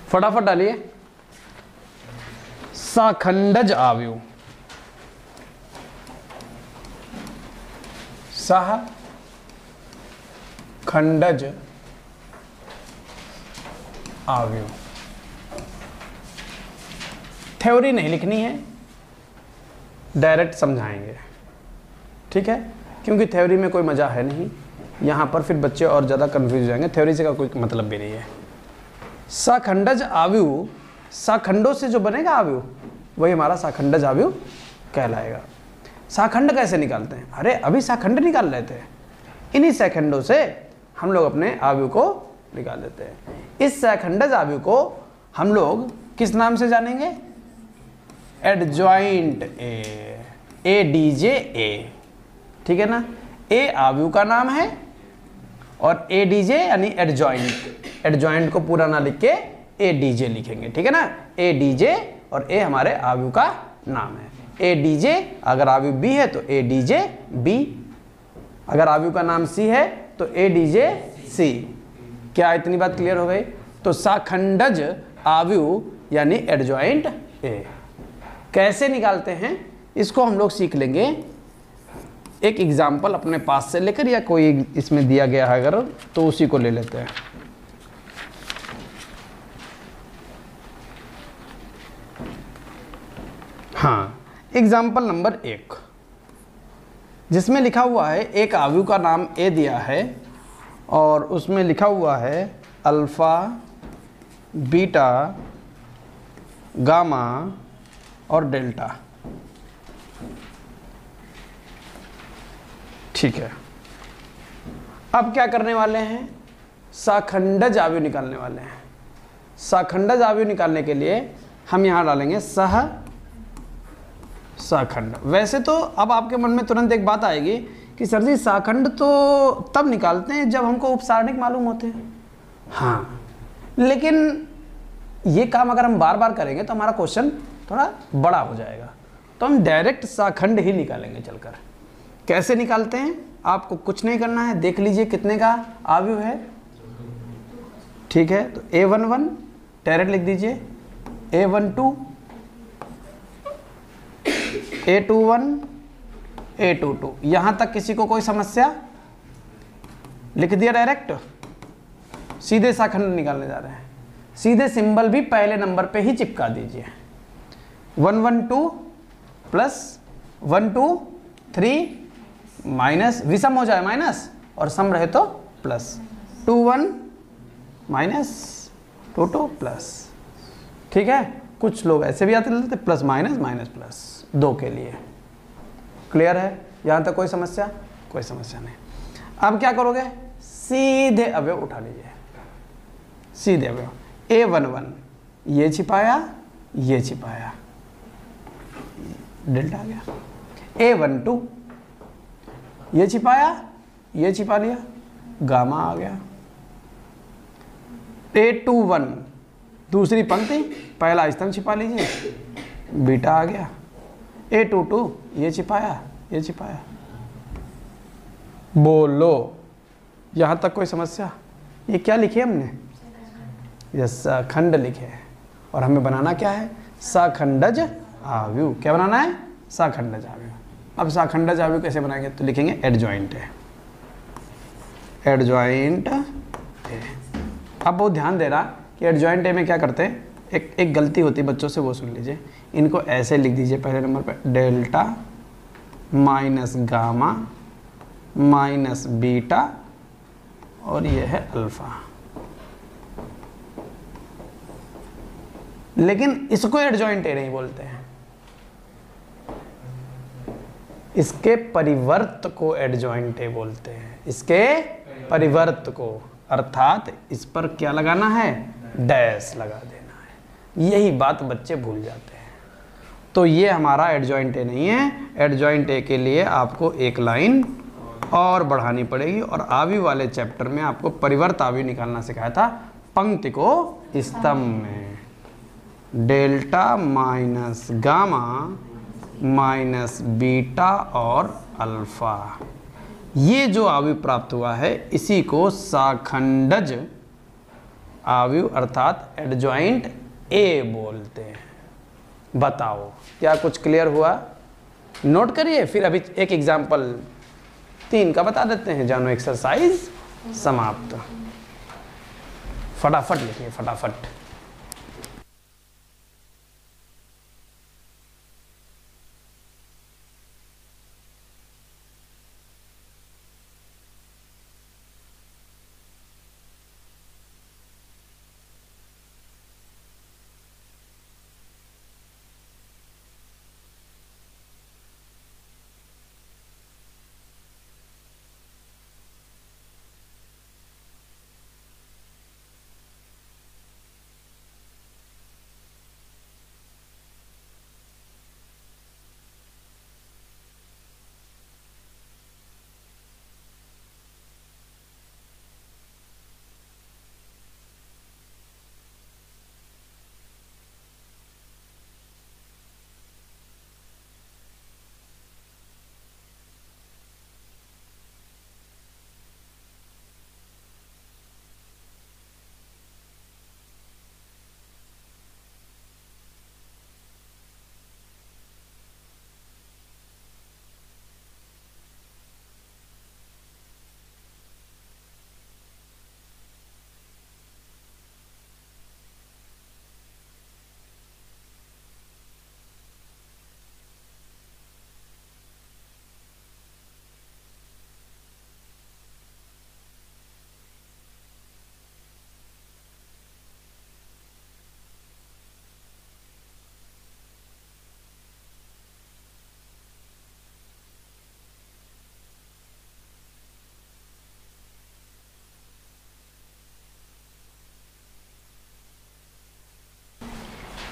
फटाफट डालिए। सखंडज आव्यूह, सखंडज आव्यूह। थ्योरी नहीं लिखनी है, डायरेक्ट समझाएंगे, ठीक है, क्योंकि थ्योरी में कोई मजा है नहीं, यहाँ पर फिर बच्चे और ज़्यादा कंफ्यूज हो जाएंगे, थ्योरी से का कोई मतलब भी नहीं है। सखंडज आव्यूह, सखंडों से जो बनेगा आव्यूह वही हमारा सखंडज आव्यूह कहलाएगा। सखंड कैसे निकालते हैं? अरे अभी सखंड निकाल रहे थे, इन्हीं सखंडों से हम लोग अपने आव्यूह को निकाल देते हैं। इस सखंडज आव्यूह को हम लोग किस नाम से जानेंगे? एडजॉइंट ए, ADJ, ठीक है ना। ए आव्यूह का नाम है और ADJ यानी एडजॉइंट, एडजॉइंट को पूरा ना लिख के ADJ लिखेंगे, ठीक है ना। ADJ और ए हमारे आव्यूह का नाम है। ADJ अगर आव्यूह B है तो ADJ B, अगर आव्यूह का नाम C है तो ADJ C। क्या इतनी बात क्लियर हो गई? तो सखंडज आव्यूह यानी एडजॉइंट ए कैसे निकालते हैं इसको हम लोग सीख लेंगे। एक एग्जाम्पल अपने पास से लेकर, या कोई इसमें दिया गया है अगर तो उसी को ले लेते हैं। हाँ, एग्जाम्पल नंबर 1 जिसमें लिखा हुआ है एक आव्यूह का नाम ए दिया है और उसमें लिखा हुआ है अल्फा, बीटा, गामा और डेल्टा, ठीक है। अब क्या करने वाले हैं? सखंडज आव्यूह निकालने वाले हैं। सखंडज आव्यूह निकालने के लिए हम यहां डालेंगे सखंड। वैसे तो अब आपके मन में तुरंत एक बात आएगी कि सर जी सखंड तो तब निकालते हैं जब हमको उपसारणिक मालूम होते हैं। हाँ, लेकिन ये काम अगर हम बार बार करेंगे तो हमारा क्वेश्चन थोड़ा बड़ा हो जाएगा, तो हम डायरेक्ट सखंड ही निकालेंगे चलकर। कैसे निकालते हैं? आपको कुछ नहीं करना है, देख लीजिए कितने का आव्यूह है, ठीक है। तो A11 डायरेक्ट लिख दीजिए, A12, A21, A22। यहां तक किसी को कोई समस्या? लिख दिया डायरेक्ट। सीधे सखंड निकालने जा रहे हैं, सीधे सिंबल भी पहले नंबर पे ही चिपका दीजिए। 112 प्लस 123 माइनस, विषम हो जाए माइनस और सम रहे तो प्लस, 21 माइनस 22 प्लस, ठीक है। कुछ लोग ऐसे भी आते रहते प्लस माइनस माइनस प्लस, 2 के लिए। क्लियर है? यहाँ तक कोई समस्या? कोई समस्या नहीं। अब क्या करोगे? सीधे अवयव उठा लीजिए, सीधे अवयव। A11 ये छिपाया, ये छिपाया, डेल्टा आ गया। A12 ये छिपाया, ये छिपा लिया, गामा आ गया। A21 दूसरी पंक्ति पहला स्तंभ छिपा लीजिए, बीटा आ गया। A22 ये छिपाया, ये छिपाया। बोलो, यहां तक कोई समस्या? ये क्या लिखे हमने? ये सखंड लिखे हैं और हमें बनाना क्या है? सखंडज आव्यूह। क्या बनाना है? सखंडज आव्यूह। अब सखंडज आव्यूह कैसे बनाएंगे? तो लिखेंगे एडजॉइंट है, एडजॉइंट ए। अब बहुत ध्यान देना कि एडजॉइंट ए में क्या करते हैं, एक गलती होती है बच्चों से, वो सुन लीजिए। इनको ऐसे लिख दीजिए पहले नंबर पे, delta minus gamma minus beta और ये है अल्फा। लेकिन इसको एडजॉइंट ए नहीं बोलते हैं, इसके परिवर्त को एडजॉइंट ए बोलते हैं। इसके परिवर्त को, अर्थात इस पर क्या लगाना है? डैश लगा देना है। यही बात बच्चे भूल जाते हैं। तो ये हमारा एडजॉइंट ए नहीं है। एडजॉइंट ए के लिए आपको एक लाइन और बढ़ानी पड़ेगी। और आव्यूह वाले चैप्टर में आपको परिवर्त आव्यूह निकालना सिखाया था, पंक्ति को स्तंभ में। Delta minus gamma minus beta और अल्फा, ये जो आव्यूह प्राप्त हुआ है इसी को सखंडज आव्यूह अर्थात एडजॉइंट ए बोलते हैं। बताओ क्या कुछ क्लियर हुआ? नोट करिए, फिर अभी एक एग्जाम्पल 3 का बता देते हैं। जानो एक्सरसाइज समाप्त। फटाफट लिखिए, फटाफट।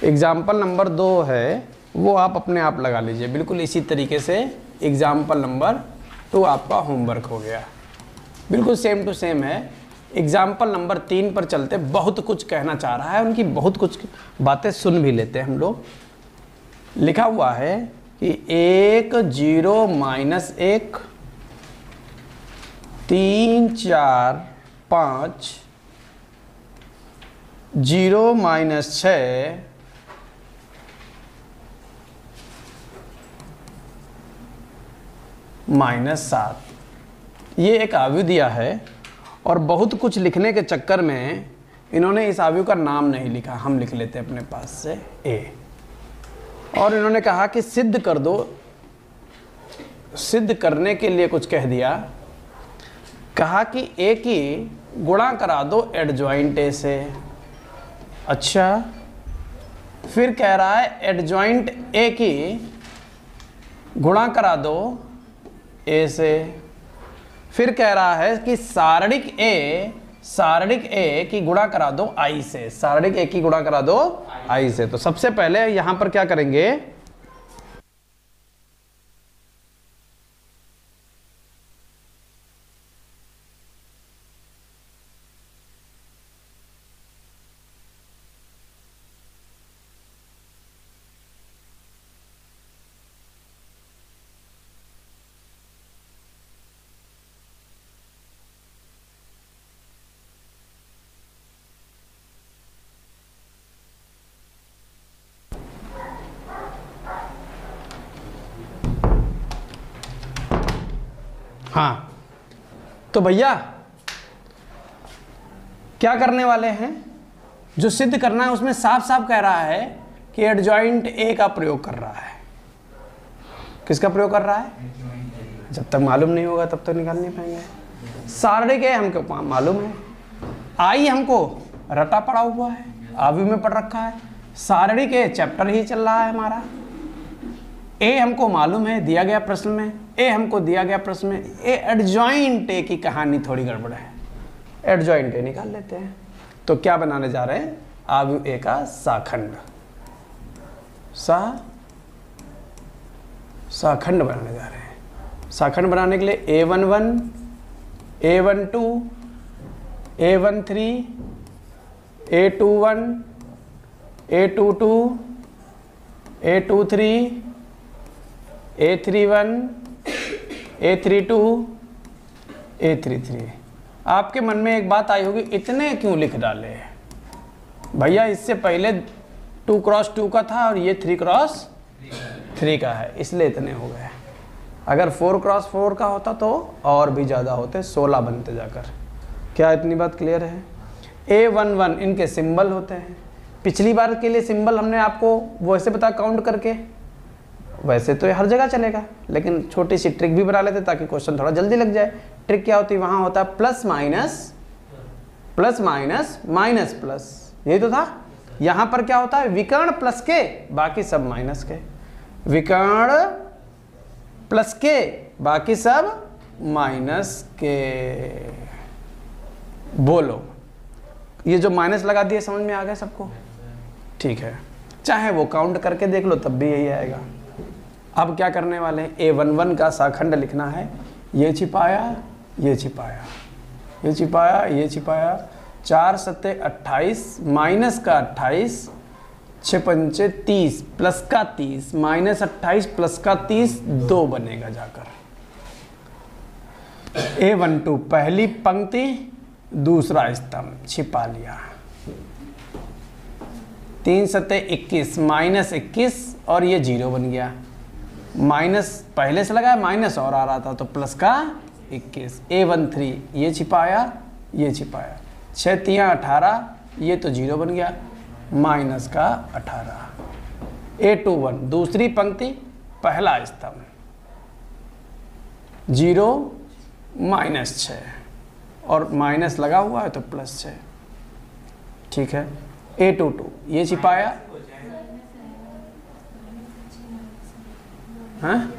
एग्जाम्पल नंबर 2 है, वो आप अपने आप लगा लीजिए बिल्कुल इसी तरीके से। एग्जाम्पल नंबर 2 आपका होमवर्क हो गया, बिल्कुल सेम टू सेम है। एग्जाम्पल नंबर 3 पर चलते, बहुत कुछ कहना चाह रहा है, उनकी बहुत कुछ बातें सुन भी लेते हैं हम लोग। लिखा हुआ है कि 1 0 -1 3 4 5 0 -6 -7 ये एक आव्यूह दिया है। और बहुत कुछ लिखने के चक्कर में इन्होंने इस आव्यूह का नाम नहीं लिखा, हम लिख लेते हैं अपने पास से ए। और इन्होंने कहा कि सिद्ध कर दो। सिद्ध करने के लिए कुछ कह दिया, कहा कि ए की गुणा करा दो एडजॉइंट ए से। अच्छा, फिर कह रहा है एडजॉइंट ए की गुणा करा दो ए से। फिर कह रहा है कि सारणिक ए की गुणा करा दो आई से। सारणिक ए की गुणा करा दो आई से। तो सबसे पहले यहां पर क्या करेंगे, हाँ तो भैया क्या करने वाले हैं, जो सिद्ध करना है उसमें साफ साफ कह रहा है कि एडजॉइंट ए का प्रयोग कर रहा है। किसका प्रयोग कर रहा है? जब तक मालूम नहीं होगा तब तक निकाल नहीं पाएंगे। सारणिक ए हमको मालूम है, आई हमको रटा पड़ा हुआ है, आव्यूह में पढ़ रखा है। सारणिक ए चैप्टर ही चल रहा है हमारा। ए हमको मालूम है, दिया गया प्रश्न में। ए हमको दिया गया प्रश्न में। ए एडजॉइंट ए की कहानी थोड़ी गड़बड़ है, एडजॉइंट ए निकाल लेते हैं। तो क्या बनाने जा रहे हैं, आव्यूह ए का साखंड। साखंड बनाने जा रहे हैं। साखंड बनाने के लिए A11 A12 A13 A21 A22 A23 A31 A32 A33। आपके मन में एक बात आई होगी, इतने क्यों लिख डाले? भैया इससे पहले 2 क्रॉस 2 का था और ये 3 क्रॉस 3 का है, इसलिए इतने हो गए। अगर 4 क्रॉस 4 का होता तो और भी ज़्यादा होते, 16 बनते जाकर। क्या इतनी बात क्लियर है? A11 इनके सिंबल होते हैं। पिछली बार के लिए सिंबल हमने आपको वैसे बता काउंट करके, वैसे तो हर जगह चलेगा, लेकिन छोटी सी ट्रिक भी बना लेते ताकि क्वेश्चन थोड़ा जल्दी लग जाए। ट्रिक क्या होती है? वहाँ होता है plus minus plus minus minus plus, यही तो था। यहाँ पर क्या होता है? विकर्ण प्लस के, बाकी सब माइनस के। विकर्ण प्लस के, बाकी सब माइनस के। बोलो, ये जो माइनस लगा दिए समझ में आ गया सबको? ठीक है, चाहे वो काउंट करके देख लो तब भी यही आएगा। अब क्या करने वाले हैं? A11 का शाखंड लिखना है। ये छिपाया, ये छिपाया, ये छिपाया, ये छिपाया। 4 सत्ते 28, माइनस का 28, 6 पंचे 30, प्लस का 30, माइनस 28 प्लस का 30, 2 बनेगा जाकर। A12 पहली पंक्ति दूसरा स्तंभ छिपा लिया। 3 सत्ते 21, माइनस 21 और ये 0 बन गया। माइनस पहले से लगाया, माइनस और आ रहा था तो प्लस का 21। A13 ये छिपाया, ये छिपाया। 6 तियाँ 18, ये तो 0 बन गया, माइनस का 18। A21 दूसरी पंक्ति पहला स्तंभ 0 माइनस 6 और माइनस लगा हुआ है तो प्लस 6। ठीक है। A22 ये छिपाया, हाँ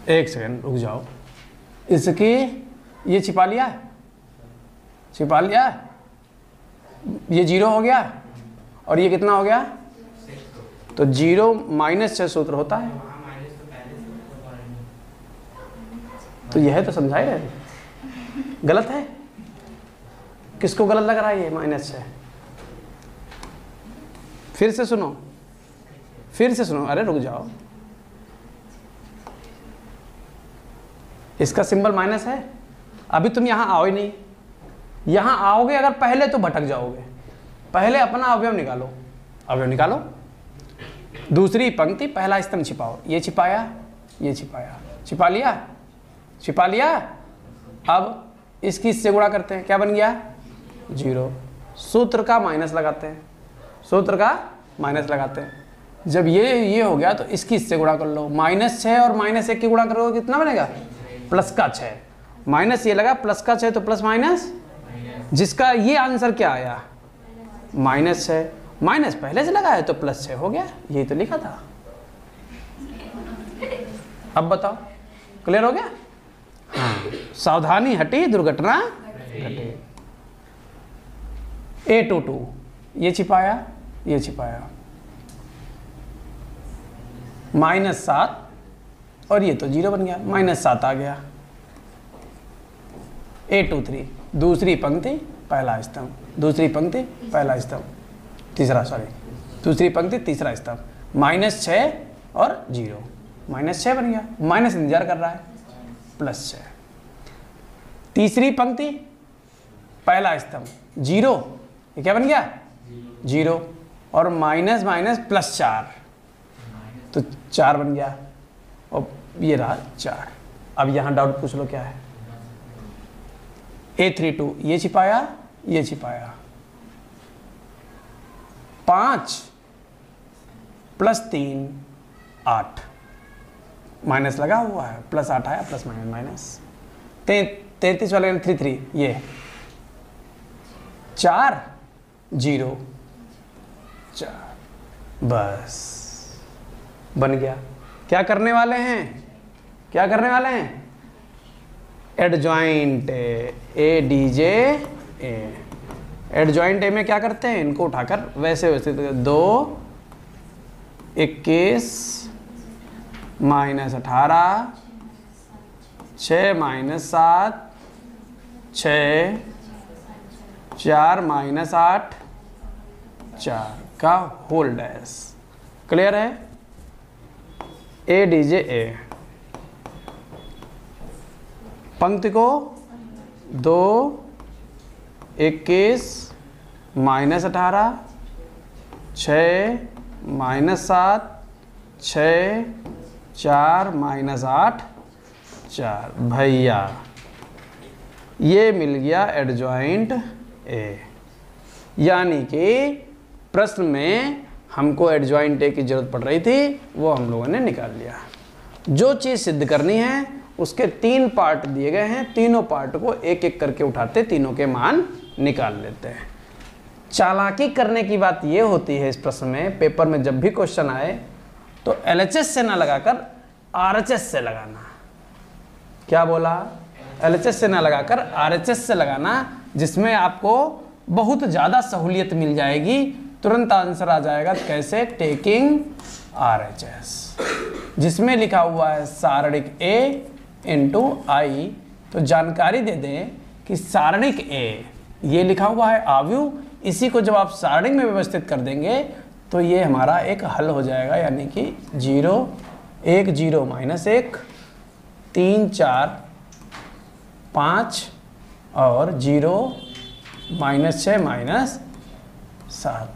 एक सेकंड रुक जाओ। इसकी ये छिपा लिया, छिपा लिया, ये 0 हो गया और ये कितना हो गया? तो 0 माइनस 6 सूत्र होता है। तो यह तो समझाए रहे, गलत है? किसको गलत लग रहा है ये माइनस 6? फिर से सुनो, फिर से सुनो। अरे रुक जाओ, इसका सिंबल माइनस है। अभी तुम यहां आओ ही नहीं, यहां आओगे अगर पहले तो भटक जाओगे। पहले अपना अवयव निकालो, अवयव निकालो। दूसरी पंक्ति पहला स्तंभ छिपाओ। ये छिपाया, ये छिपाया, छिपा लिया, छिपा लिया। अब इसकी इससे गुणा करते हैं, क्या बन गया? 0। सूत्र का माइनस लगाते हैं, सूत्र का माइनस लगाते हैं। जब ये हो गया तो इसकी इससे गुणा कर लो। माइनस 6 और माइनस 1 की गुणा करोगे कितना बनेगा? प्लस का 6। माइनस ये लगा, प्लस का 6 तो प्लस माइनस, जिसका ये आंसर क्या आया? माइनस 6। माइनस पहले से लगा है तो प्लस 6 हो गया, यही तो लिखा था। अब बताओ, क्लियर हो गया? हाँ, सावधानी हटी दुर्घटना घटी। A22 ये छिपाया, ये छिपाया। माइनस 7 और ये तो 0 बन गया, माइनस 7 आ गया। A23 दूसरी पंक्ति पहला स्तंभ, दूसरी पंक्ति पहला स्तंभ, तीसरा, सॉरी दूसरी पंक्ति तीसरा स्तंभ। माइनस 6 और 0, माइनस 6 बन गया, माइनस इंतजार कर रहा है, प्लस 6। तीसरी पंक्ति पहला स्तंभ 0, ये क्या बन गया? 0 और माइनस माइनस प्लस 4 तो 4 बन गया और ये रहा 4। अब यहाँ डाउट पूछ लो क्या है? A32 ये छिपाया, ये छिपाया। 5 प्लस 3 8, माइनस लगा हुआ है, प्लस 8 आया, प्लस माइनस माइनस। 33 वाले 33 ये 4 0 4, बस बन गया। क्या करने वाले हैं? क्या करने वाले हैं? Adjoint ADJ A। Adjoint A में क्या करते हैं? इनको उठाकर वैसे वैसे 2 21 माइनस 18 6 माइनस 7 6 4 माइनस 8 4 का होल डैश। क्लियर है? ADJ A। पंक्ति को 2 21 -18 6 -7 6 4 -8 4। भैया ये मिल गया एडजॉइंट ए, यानी कि प्रश्न में हमको एडजॉइंट ए की जरूरत पड़ रही थी, वो हम लोगों ने निकाल लिया। जो चीज़ सिद्ध करनी है उसके 3 पार्ट दिए गए हैं, तीनों पार्ट को एक एक करके उठाते, तीनों के मान निकाल लेते हैं। चालाकी करने की बात ये होती है इस प्रश्न में, पेपर में जब भी क्वेश्चन आए तो LHS से ना लगाकर RHS से लगाना। क्या बोला? LHS से ना लगाकर RHS से लगाना, जिसमें आपको बहुत ज़्यादा सहूलियत मिल जाएगी, तुरंत आंसर आ जाएगा। कैसे? टेकिंग RHS, जिसमें लिखा हुआ है सारणिक A इंटू आई। तो जानकारी दे दें कि सारणिक A ये लिखा हुआ है आव्यूह, इसी को जब आप सारणिक में व्यवस्थित कर देंगे तो ये हमारा एक हल हो जाएगा, यानी कि 0 1 0 -1 3 4 5 और 0 -6 -7।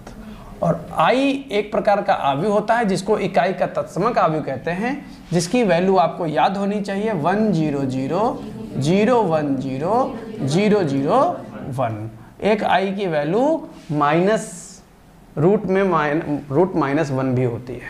और आई एक प्रकार का आव्यूह होता है जिसको इकाई का तत्समक आव्यूह कहते हैं, जिसकी वैल्यू आपको याद होनी चाहिए 1 0 0 0 1 0 0 0 1। एक आई की वैल्यू रूट -1 भी होती है।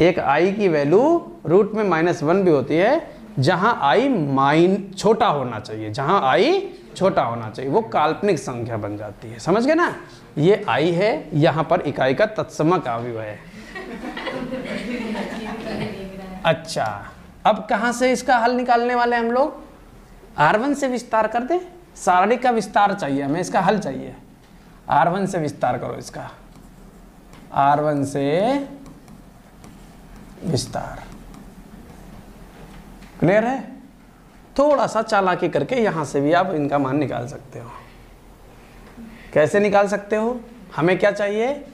एक आई की वैल्यू रूट में -1 भी होती है, जहां आई छोटा होना चाहिए, जहां आई छोटा होना चाहिए, वो काल्पनिक संख्या बन जाती है। समझ गए ना? ये आई है, यहां पर इकाई का तत्समक आव्यूह है। अच्छा, अब कहां से इसका हल निकालने वाले हम लोग? R1 से विस्तार कर दे। सारणिक का विस्तार चाहिए हमें, इसका हल चाहिए। R1 से विस्तार करो इसका, R1 से विस्तार। क्लियर है? थोड़ा सा चालाकी करके यहां से भी आप इनका मान निकाल सकते हो। कैसे निकाल सकते हो? हमें क्या चाहिए?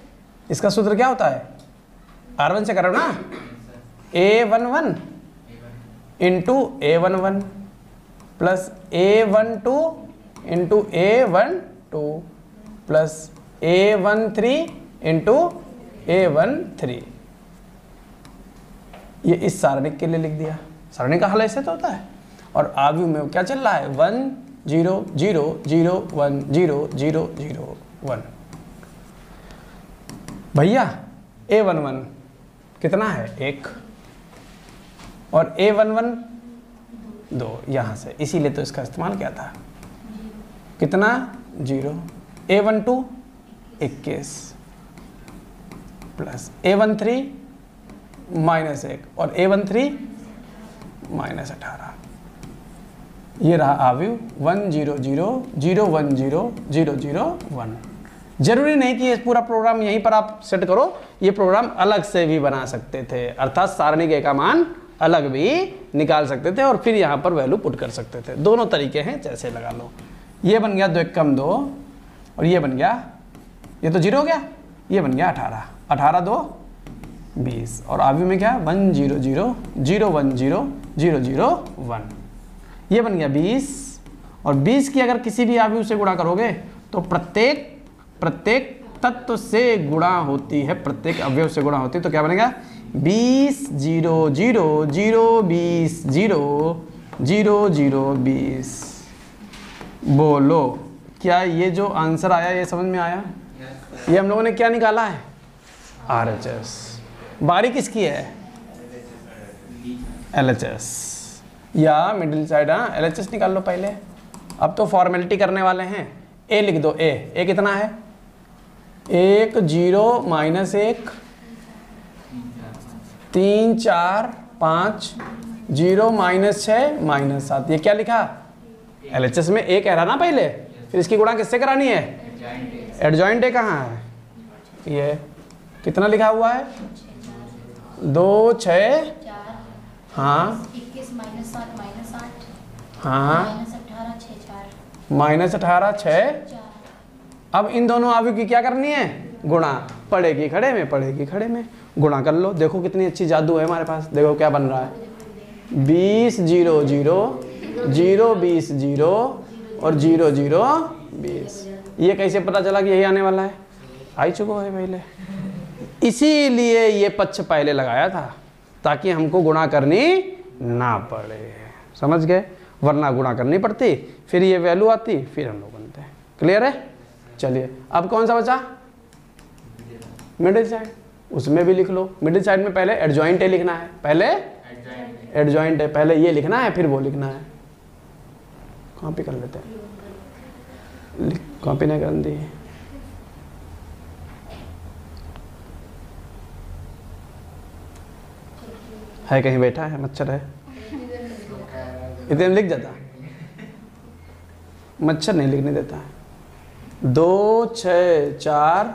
इसका सूत्र क्या होता है? R1 से करो ना, A11 into A11 plus A12 into A12 plus A13 into A13। ये इस सारणिक के लिए लिख दिया। सारणिक का हल ऐसे तो होता है। और आव्यूह में क्या चल रहा है? 1 0 0 0 1 0 0 0 1। भैया A11 कितना है? 1 और A11 2, यहाँ से, इसीलिए तो इसका इस्तेमाल किया था। कितना? 0। A12 21 प्लस A13 -1 और A13 -18। ये रहा आव्यूह 1 0 0 0 1 0 0 0 1। जरूरी नहीं कि ये पूरा प्रोग्राम यहीं पर आप सेट करो, ये प्रोग्राम अलग से भी बना सकते थे, अर्थात सारणिक A का मान अलग भी निकाल सकते थे और फिर यहाँ पर वैल्यू पुट कर सकते थे। दोनों तरीके हैं, जैसे लगा लो। ये बन गया 2 एकम 2 और ये बन गया, ये तो 0 हो गया, ये बन गया 18। 18 2 20 और आव्यूह में क्या? 1 0 0 0 1 0 0 0 1। ये बन गया 20 और 20 की अगर किसी भी आव्यूह से गुणा करोगे तो प्रत्येक तत्व से गुणा होती है, प्रत्येक अवयव से गुणा होती है, तो क्या बनेगा? 20 0 0 0 20 0 0 0 20। बोलो, क्या ये जो आंसर आया ये समझ में आया? ये हम लोगों ने क्या निकाला है? RHS। बारी किसकी है? LHS या मिडिल साइड। हाँ, LHS निकाल लो पहले। अब तो फॉर्मेलिटी करने वाले हैं। A लिख दो। A कितना है? 1 0 -1 3 4 5 0 -6 -7। ये क्या लिखा? LHS में A कह रहा ना पहले, फिर इसकी गुणा किससे करानी है? एडजॉइंट A कहाँ है? ये कितना लिखा हुआ है? 2 6 हाँ 21 -7 -8 हाँ -18 6 -18 6। अब इन दोनों आव्यूह की क्या करनी है? गुणा। पड़ेगी खड़े में, पड़ेगी खड़े में। गुणा कर लो, देखो कितनी अच्छी जादू है हमारे पास। देखो क्या बन रहा है, 20 0 0 0 20 0 और 0 0 20। ये कैसे पता चला कि यही आने वाला है? आ ही चुका है पहले, इसीलिए ये पक्ष पहले लगाया था ताकि हमको गुणा करनी ना पड़े, समझ गए? वरना गुणा करनी पड़ती, फिर ये वैल्यू आती, फिर हम लोग बनते हैं। क्लियर है? चलिए अब कौन सा बचा? मिडिल साइड, उसमें भी लिख लो। मिडिल साइड में पहले एडजॉइंट ए लिखना है, पहले एडजॉइंट है, पहले ये लिखना है फिर वो लिखना है। कॉपी कर लेते हैं, कॉपी नहीं कर दी। है कहीं बैठा है, मच्छर है, इतने में लिख जाता, मच्छर नहीं लिखने देता है। 2 6 4,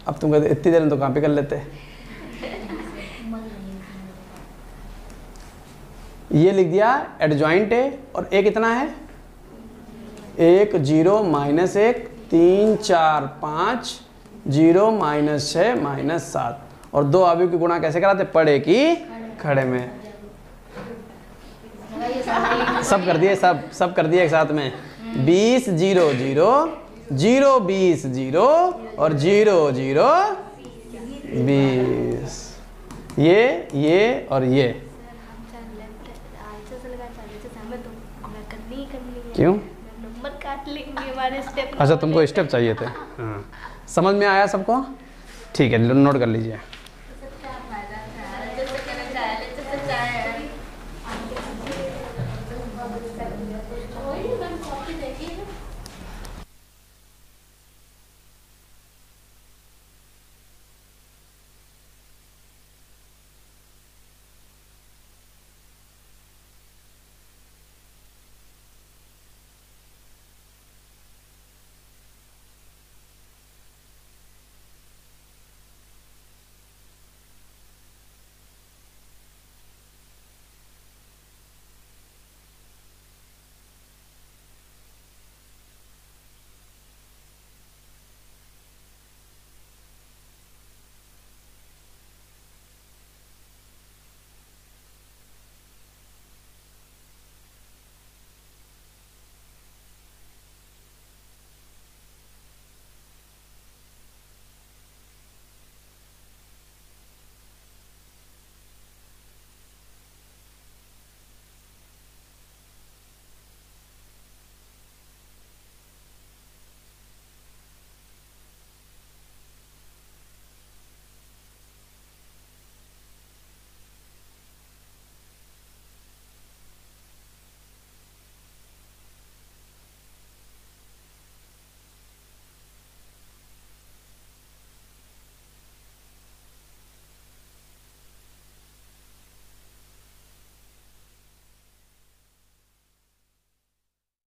अब तुम कहते इतनी देर में तो कॉपी कर लेते। ये लिख दिया एडजॉइंट है, और ए कितना है? 1 0 -1 3 4 5 0 -6 -7। और दो अवयव की गुणा कैसे कराते? पड़े की खड़े में। सब कर दिए, सब कर दिए एक साथ में। 20 0 0 0 20 0 और 0 0 20। ये और ये क्यों? नंबर काट लेंगे हमारे स्टेप। अच्छा तुमको स्टेप चाहिए थे, हाँ। समझ में आया सबको? ठीक है, नोट कर लीजिए।